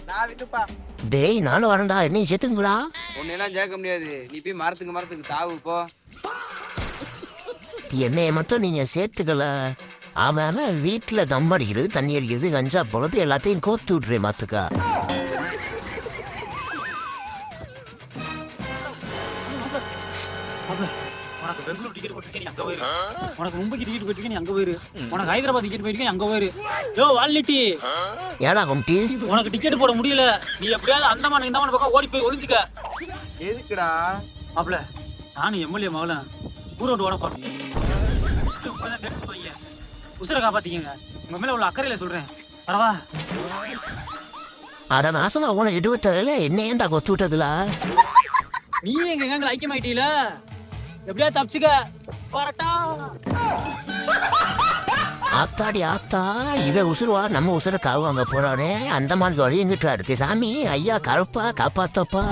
நான் விட்டுப்பா. டேய் நானும் வரேன்டா, என்னையும் சேர்த்துங்களா? உன்னெல்லாம் சேர்க்க முடியாது. நீ போய் மரத்துக்கு தாவு போ. என்னைய மட்டும் நீங்க சேர்த்துக்கல. அவன் வீட்டுல தம் அடிக்கிறது, தண்ணி அடிக்கிறது, கஞ்சா போறது எல்லாத்தையும் கோத்து விட்றேன் மாத்துக்கா. உனக்கு பெங்களூர் டிக்கெட் போட்டுருக்கேன், நீ அங்க போயிரு. உனக்கு மும்பைக்கு டிக்கெட் போட்டுருக்கேன், நீ அங்க போயிரு. உனக்கு ஹைதராபாத் டிக்கெட் போயிருக்கேன், அங்க போயிரு. யோ வால்னிட்டி, ஏடா கும்டி, உனக்கு டிக்கெட் போட முடியல. நீ எப்படியாவது அந்தமான இந்தமான பக்கம் ஓடி போய் ஒளிஞ்சுக்க. எதுக்குடா? மாப்ள, நானும் எம்எல்ஏ மகளன் ஊரோடு ஓட போறேன். உசுரை காப்பாத்திக்கங்க. உங்க மேல உள்ள அக்கறையில சொல்றேன். பரவா அட நாசமா உன எடுவட்டல என்ன ஏன்டா கொத்து விட்டதுல? நீ எங்க கேங்கல ஐக்கியமாயிட்டீல, எப்படியா தப்பிச்சுக்க. வரட்டா. ஆத்தாடி ஆத்தா, இவ உசுருவா நம்ம உசுர காவாங்க போறானே. அந்த மாதிரி வழி எங்கிட்டா இருக்கு சாமி. ஐயா கருப்பா காப்பாத்தப்பா.